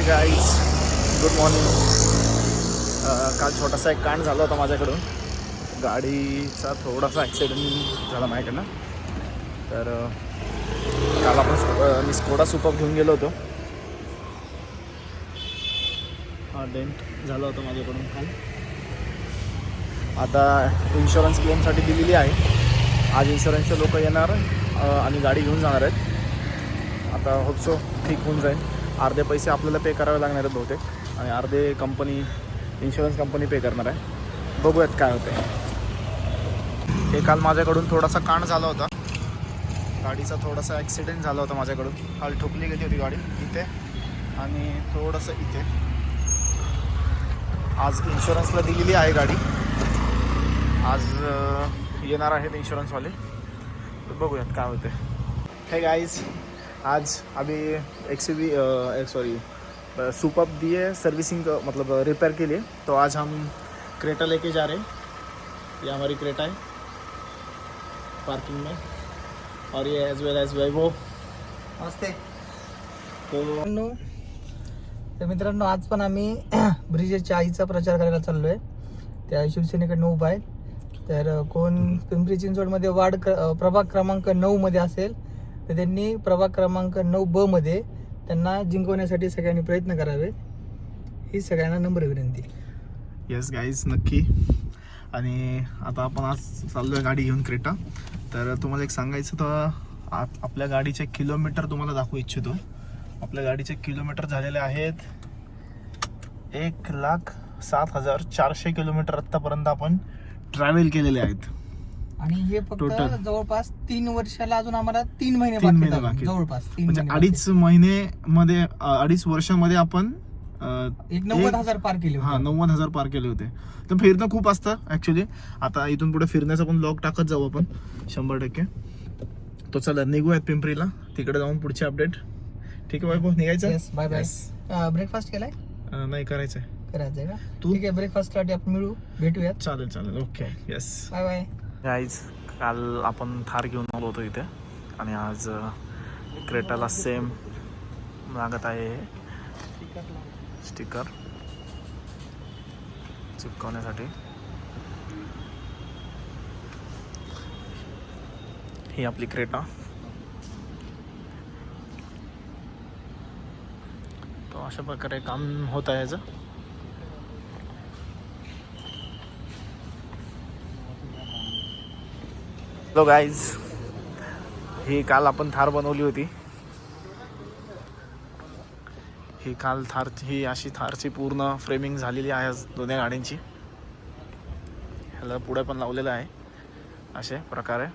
Guys, good morning. काल छोटासा एक कांड झाला होता माझ्याकडून. गाडीचा थोडासा ॲक्सिडेंट झाला माझ्याकडनं. तर काल मी स्कोडा सुपर घेऊन गेलो होतो. हा डेंट झाला होता माझ्याकडून काल. आता इन्शुरन्स क्लेमसाठी दिलेली आहे. आज इन्शुरन्सचे लोक येणार आणि गाडी घेऊन जाणार आहेत. आता होप्सो ठीक होऊन जाईल. अर्धे पैसे आपल्याला पे करावे लागणार आहेत बहुतेक, आणि अर्धे इन्शुरन्स कंपनी पे करणार आहे. बघूयात काय होते. हे काल माझ्याकडून थोडासा कांड झाला होता. गाडीचा थोडासा ॲक्सिडेंट झाला होता माझ्याकडून. काल ठोकली गेली होती गाडी इथे आणि थोडंसं इथे. आज इन्शुरन्सला दिलेली आहे गाडी. आज येणार आहेत इन्शुरन्सवाले. तर बघूयात काय होते. हे गाइस, आज अभी सुपर दिए सर्विसिंग मतलब रिपेयर के लिए. तो आज हम क्रेटा लेके जा रहे हैं. ये हमारी क्रेटा है पार्किंग में, और ये एज वेल एज वैभव. नमस्ते. तर मित्रांनो, आज पण आम्ही ब्रिजेशच्या आईचा प्रचार करायला चाललो आहे. त्या शिवसेनेकडनं उभा आहे. तर कोण पिंपरी चिंचवडमध्ये प्रभाग क्रमांक 9 मध्ये असेल तर त्यांनी प्रभाग क्रमांक 9B मध्ये त्यांना जिंकवण्यासाठी सगळ्यांनी प्रयत्न करावे, ही सगळ्यांना नम्र विनंती. येस गाईज, नक्की. आणि आता आपण आज चाललो आहे गाडी घेऊन क्रेटा. तर तुम्हाला एक सांगायचं तर आपल्या गाडीचे किलोमीटर तुम्हाला दाखवू इच्छितो. आपल्या गाडीचे किलोमीटर झालेले आहेत 1,07,400 किलोमीटर आत्तापर्यंत आपण ट्रॅव्हल केलेले आहेत. आणि हे फक्त जवळपास 3 वर्षाला अजून आम्हाला 3 महिने बाकी. जवळपास 3 म्हणजे महिने. 2.5 वर्षामध्ये आपण 90,000 पार केले. 90,000 पार केले होते. तर फिरणं खूप असतं ऍक्च्युली. आता इथून पुढे फिरण्याचा पण ब्लॉग टाकत जाऊ आपण 100%. तो चला निघूयात पिंपरीला, तिकडे जाऊन पुढचे अपडेट. ठीक आहे वैभव, निघायचं. Bye bye. ब्रेकफास्ट केलाय? नाही, करायचंय का तू? ठीक आहे, ब्रेकफास्ट साठी आपण भेटूयात. चालेल. Okay, yes. Bye bye. Guys, काल आपण थार घेऊन आलो होतो इथे, आणि आज क्रेटाला सेम लागत आहे स्टिकर चिपकवण्यासाठी. ही आपली क्रेटा. तो अशा प्रकारे काम होत आहे याचं. हॅलो गाईज, ही काल आपण थार बनवली होती. ही अशी थारची पूर्ण फ्रेमिंग झालेली आहे दोन्ही गाड्यांची. ह्याला पुढे पण लावलेलं आहे अशा प्रकारे.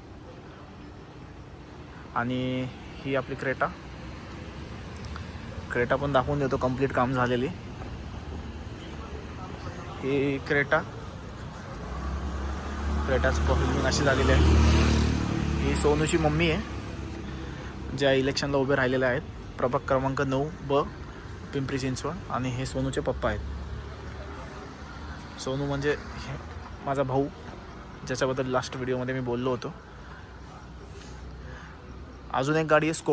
आणि ही आपली क्रेटा पण दाखवून देतो, कंप्लीट काम झालेली. ही क्रेटाची परफॉर्मिंग अशी झालेली आहे. ही सोनूची मम्मी आहे, ज्या इलेक्शनला उभे राहिलेल्या आहेत प्रभाग क्रमांक 9B पिंपरी चिंचवड. आणि हे सोनूचे पप्पा आहेत. सोनू म्हणजे माझा भाऊ, ज्याच्याबद्दल लास्ट व्हिडिओमध्ये मी बोललो होतो. अजून एक गाडी आहे स्कोडा.